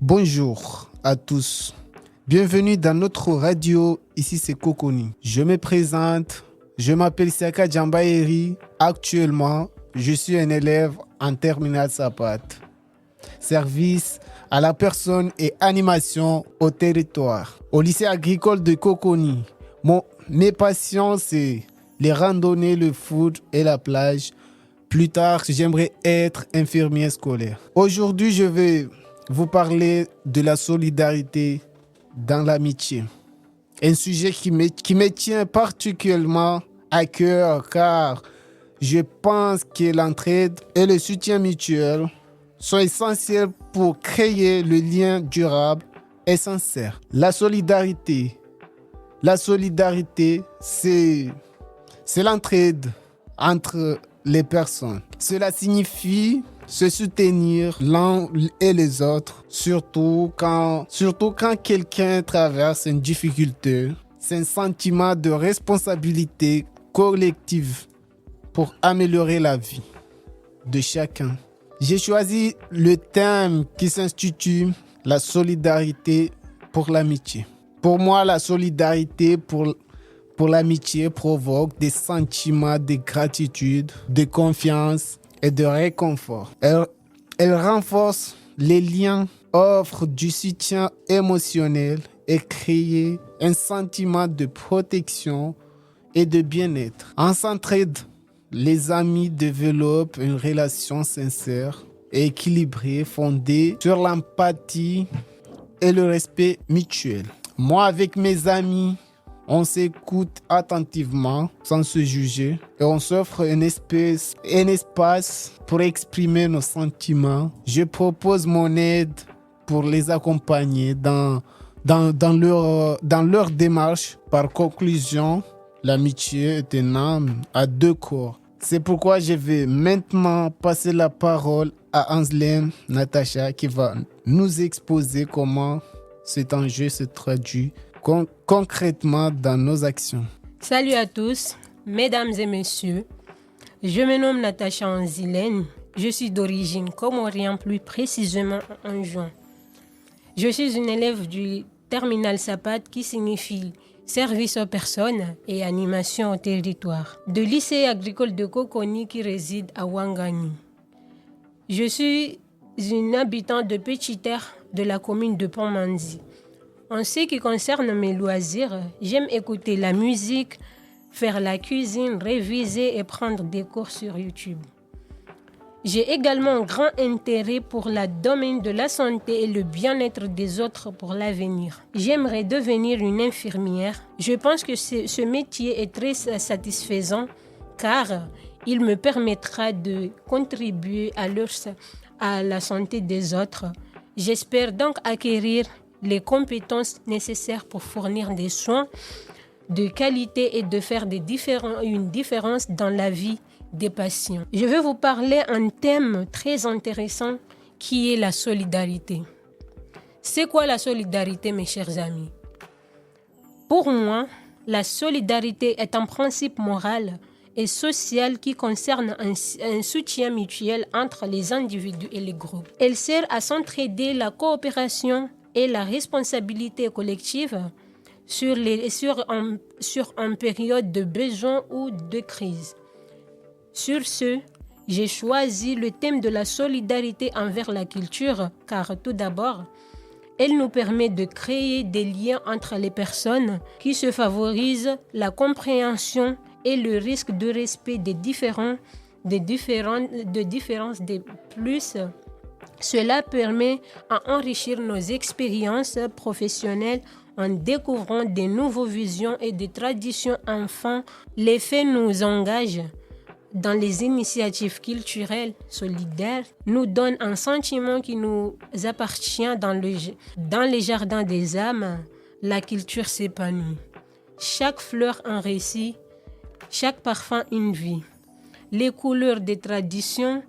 Bonjour à tous. Bienvenue dans notre radio. Ici, c'est Coconi. Je me présente. Je m'appelle Siaka Djambaeri. Actuellement, je suis un élève en terminale SAPAT. Service à la personne et animation au territoire. Au lycée agricole de Coconi. Mes passions, c'est les randonnées, le foot et la plage. Plus tard, j'aimerais être infirmier scolaire. Aujourd'hui, je vais vous parler de la solidarité dans l'amitié. Un sujet qui me tient particulièrement à cœur car je pense que l'entraide et le soutien mutuel sont essentiels pour créer le lien durable et sincère. La solidarité, c'est l'entraide entre les personnes. Cela signifie se soutenir l'un et les autres, surtout quand quelqu'un traverse une difficulté. C'est un sentiment de responsabilité collective pour améliorer la vie de chacun. J'ai choisi le thème qui s'intitule la solidarité pour l'amitié. Pour moi, la solidarité pour l'amitié provoque des sentiments de gratitude, de confiance et de réconfort. Elle renforce les liens, offre du soutien émotionnel et crée un sentiment de protection et de bien-être. En s'entraide, les amis développent une relation sincère et équilibrée fondée sur l'empathie et le respect mutuel. Moi, avec mes amis, on s'écoute attentivement sans se juger et on s'offre un espace pour exprimer nos sentiments. Je propose mon aide pour les accompagner dans leur démarche. Par conclusion, l'amitié est une âme à deux corps. C'est pourquoi je vais maintenant passer la parole à Anselme Natacha qui va nous exposer comment cet enjeu se traduit concrètement dans nos actions. Salut à tous, mesdames et messieurs. Je me nomme Natacha Anzilène. Je suis d'origine comorienne, plus précisément en juin. Je suis une élève du terminal SAPAT qui signifie service aux personnes et animation au territoire, de lycée agricole de Coconi qui réside à Ouangani. Je suis une habitante de Petit Terre de la commune de Pont-Manzi. En ce qui concerne mes loisirs, j'aime écouter la musique, faire la cuisine, réviser et prendre des cours sur YouTube. J'ai également un grand intérêt pour le domaine de la santé et le bien-être des autres pour l'avenir. J'aimerais devenir une infirmière. Je pense que ce métier est très satisfaisant car il me permettra de contribuer à la santé des autres. J'espère donc acquérir les compétences nécessaires pour fournir des soins de qualité et de faire une différence dans la vie des patients. Je vais vous parler d'un thème très intéressant qui est la solidarité. C'est quoi la solidarité, mes chers amis? Pour moi, la solidarité est un principe moral et social qui concerne un soutien mutuel entre les individus et les groupes. Elle sert à s'entraider, la coopération et la responsabilité collective sur une période de besoin ou de crise. Sur ce, j'ai choisi le thème de la solidarité envers la culture car tout d'abord, elle nous permet de créer des liens entre les personnes qui se favorisent la compréhension et le risque de respect des différences des plus. Cela permet d'enrichir nos expériences professionnelles en découvrant de nouvelles visions et des traditions. Enfin, les faits nous engagent dans les initiatives culturelles solidaires, nous donnent un sentiment qui nous appartient dans les jardins des âmes. La culture s'épanouit. Chaque fleur un récit, chaque parfum une vie. Les couleurs des traditions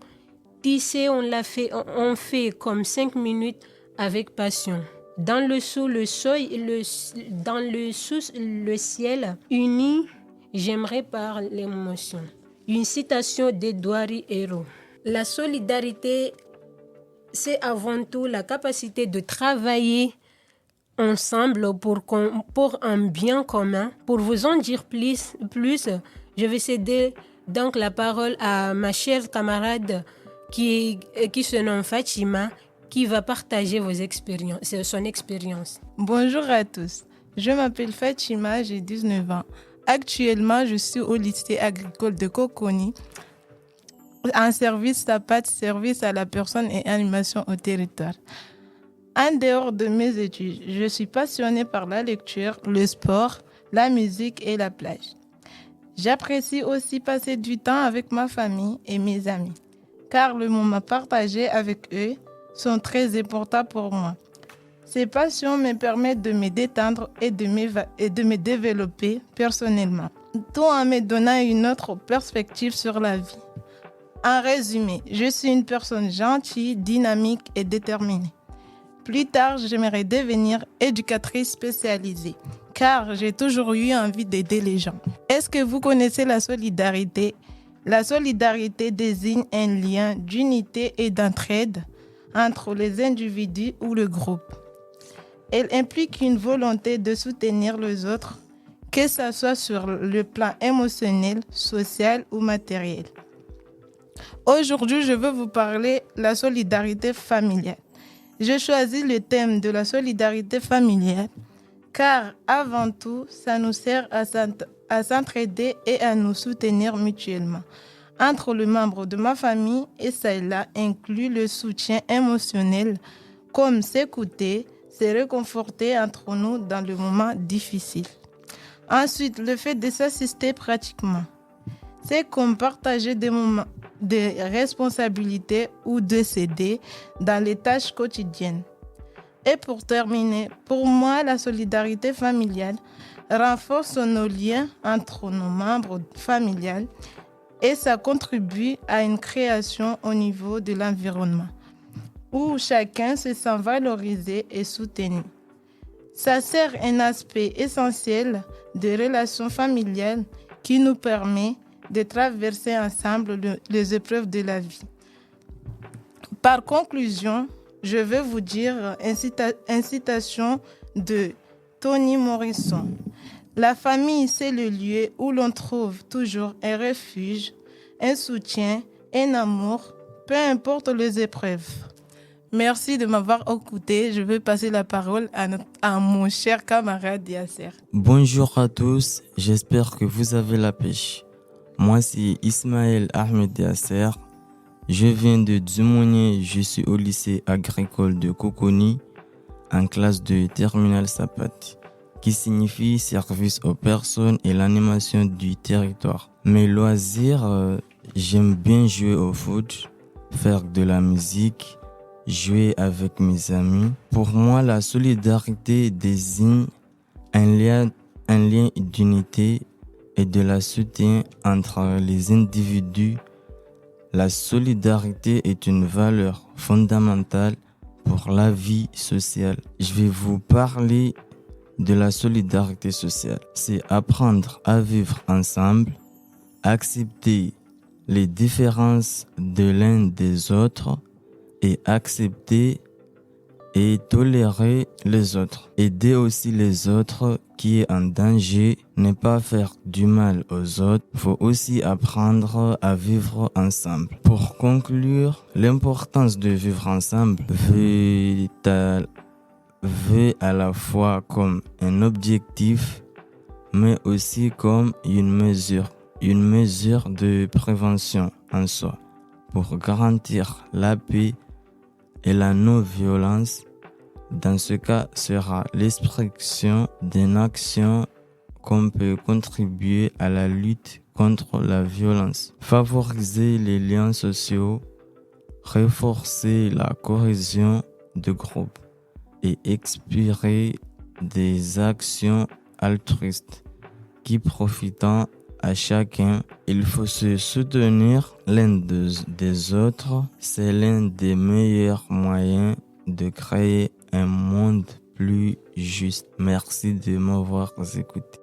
tissées, on fait comme 5 minutes avec passion. Dans le ciel uni, j'aimerais par l'émotion. Une citation d'Edouard Hérault. La solidarité c'est avant tout la capacité de travailler ensemble pour un bien commun. Pour vous en dire plus, je vais céder donc la parole à ma chère camarade qui se nomme Fatima, qui va partager son expérience. Bonjour à tous, je m'appelle Fatima, j'ai 19 ans. Actuellement, je suis au lycée agricole de Coconi, en service SAPAT, service à la personne et animation au territoire. En dehors de mes études, je suis passionnée par la lecture, le sport, la musique et la plage. J'apprécie aussi passer du temps avec ma famille et mes amis, car le moment partagé avec eux sont très importants pour moi. Ces passions me permettent de me détendre et de me développer personnellement, tout en me donnant une autre perspective sur la vie. En résumé, je suis une personne gentille, dynamique et déterminée. Plus tard, j'aimerais devenir éducatrice spécialisée, car j'ai toujours eu envie d'aider les gens. Est-ce que vous connaissez la solidarité? La solidarité désigne un lien d'unité et d'entraide entre les individus ou le groupe. Elle implique une volonté de soutenir les autres, que ce soit sur le plan émotionnel, social ou matériel. Aujourd'hui, je veux vous parler de la solidarité familiale. J'ai choisi le thème de la solidarité familiale car avant tout, ça nous sert à s'entraider et à nous soutenir mutuellement. Entre les membres de ma famille et celle-là inclut le soutien émotionnel comme s'écouter, se réconforter entre nous dans le moment difficile. Ensuite, le fait de s'assister pratiquement. C'est comme partager des moments de responsabilité ou de s'aider dans les tâches quotidiennes. Et pour terminer, pour moi, la solidarité familiale renforce nos liens entre nos membres familiaux et ça contribue à une création au niveau de l'environnement où chacun se sent valorisé et soutenu. Ça sert un aspect essentiel des relations familiales qui nous permet de traverser ensemble les épreuves de la vie. Par conclusion, je vais vous dire une citation de Toni Morrison. La famille, c'est le lieu où l'on trouve toujours un refuge, un soutien, un amour, peu importe les épreuves. Merci de m'avoir écouté. Je vais passer la parole à mon cher camarade Yasser. Bonjour à tous, j'espère que vous avez la pêche. Moi, c'est Ismaël Ahmed Yasser. Je viens de Dzumounié, je suis au lycée agricole de Coconi, en classe de terminale SAPAT, qui signifie service aux personnes et l'animation du territoire. Mes loisirs, j'aime bien jouer au foot, faire de la musique, jouer avec mes amis. Pour moi, la solidarité désigne un lien d'unité et de la soutien entre les individus. La solidarité est une valeur fondamentale pour la vie sociale. Je vais vous parler de la solidarité sociale. C'est apprendre à vivre ensemble, accepter les différences de l'un des autres et accepter et tolérer les autres. Aider aussi les autres qui est en danger, ne pas faire du mal aux autres. Il faut aussi apprendre à vivre ensemble. Pour conclure, l'importance de vivre ensemble veut à la fois comme un objectif, mais aussi comme une mesure de prévention en soi pour garantir la paix et la non-violence. Dans ce cas, sera l'expression d'une action qu'on peut contribuer à la lutte contre la violence, favoriser les liens sociaux, renforcer la cohésion de groupe et expirer des actions altruistes qui profitent à chacun. Il faut se soutenir l'un des autres. C'est l'un des meilleurs moyens de créer un monde plus juste. Merci de m'avoir écouté.